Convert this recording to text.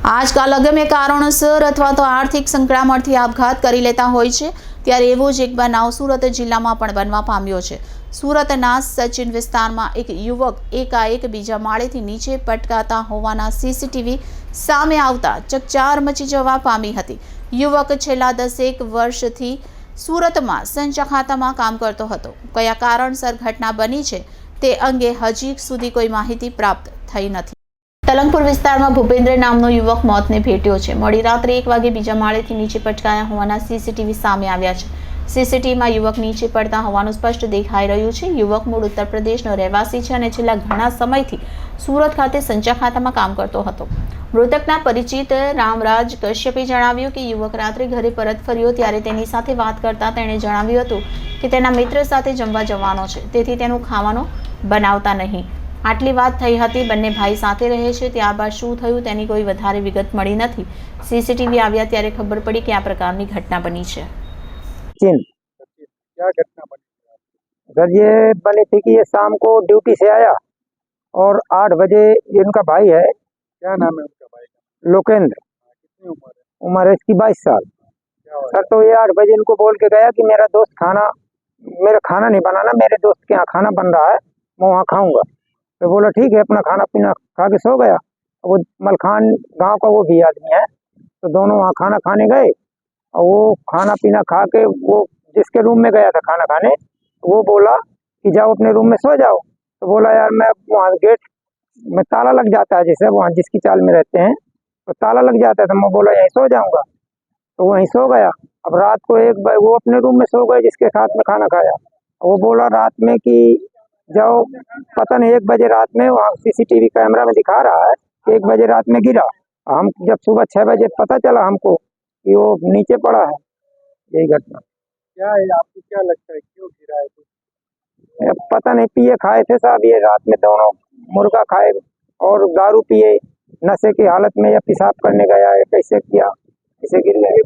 આજકાલ અગમ્ય કારણોસર અથવા તો આર્થિક સંકળામણથી આપઘાત કરી લેતા હોય છે, ત્યારે એવો જ એક બનાવ સુરત જિલ્લામાં પણ બનવા પામ્યો છે। સુરતના સચિન વિસ્તારમાં એક યુવક એકાએક બીજા માળેથી નીચે પટકાતા હોવાના સીસીટીવી સામે આવતા ચકચાર મચી જવા પામી હતી। યુવક છેલ્લા 10 વર્ષથી સુરતમાં સંચા ખાતામાં કામ કરતો હતો। કયા કારણસર ઘટના બની છે તે અંગે હજી સુધી કોઈ માહિતી પ્રાપ્ત થઈ નથી। તલંગપુર વિસ્તારમાં ભૂપેન્દ્ર નામનો યુવક મોતને ભેટ્યો છે। મોડી રાત્રે 1 વાગે બીજા માળેથી નીચે પટકાયા હોવાના સીસીટીવી સામે આવ્યા છે। સીસીટીવીમાં યુવક નીચે પડતા હોવાનું સ્પષ્ટ દેખાઈ રહ્યું છે। યુવક મૂળ ઉત્તર પ્રદેશનો રહેવાસી છે અને છેલ્લા ઘણા સમયથી સુરત ખાતે સંચા ખાતામાં કામ કરતો હતો। મૃતકના પરિચિત રામરાજ કશ્યપે જણાવ્યું કે યુવક રાત્રે ઘરે પરત ફર્યો ત્યારે તેની સાથે વાત કરતા તેણે જણાવ્યું હતું કે તેના મિત્ર સાથે જમવા જવાનો છે, તેથી તેનું ખાવાનું બનાવતા નહીં। આટલી વાત થઈ હતી। બંને ભાઈ સાથે રહે છે। ત્યારબાદ શું થયું તેની કોઈ વધારે વિગત મળી નથી। સીસીટીવી આવ્યા ત્યારે ખબર પડી કે આ પ્રકારની घटना बनी है। क्या घटना बनी? सर ये बनी थी कि ये शाम को ड्यूटी से आया और 8 बजे इनका भाई है। क्या नाम है उनका भाई का? लोकेंद्र। कितनी उम्र है? उम्र है इसकी 22 साल। क्या हुआ? सर तो ये 8 बजे इनको बोल के गया कि मेरा खाना नहीं बनाना, मेरे दोस्त के यहाँ खाना बन रहा है, मैं वहाँ खाऊंगा। तो बोला ठीक है, अपना खाना पीना खा के सो गया। वो मलखान गांव का वो भी आदमी है, तो दोनों वहाँ खाना खाने गए और वो खाना पीना खा के वो जिसके रूम में गया था खाना खाने, वो बोला कि जाओ अपने रूम में सो जाओ। तो बोला यार मैं वहाँ गेट में ताला लग जाता है, जैसे वहाँ जिसकी चाल में रहते हैं तो ताला लग जाता है, तो मैं बोला यहीं सो जाऊँगा, तो वहीं सो गया। अब रात को वो अपने रूम में सो गए जिसके साथ में खाना खाया। वो बोला रात में कि जाओ, पता नहीं 1 बजे रात में वहाँ सीसीटीवी कैमरा में दिखा रहा है कि 1 बजे रात में गिरा। हम जब सुबह 6 बजे पता चला हमको कि वो नीचे पड़ा है। यही घटना क्या है, आपको क्या लगता है क्यों गिरा है? कुछ पता नहीं, पिए खाए थे साहब ये रात में, दोनों मुर्गा खाए और दारू पिए, नशे की हालत में या पेशाब करने गया या कैसे किया, ऐसे गिर गए।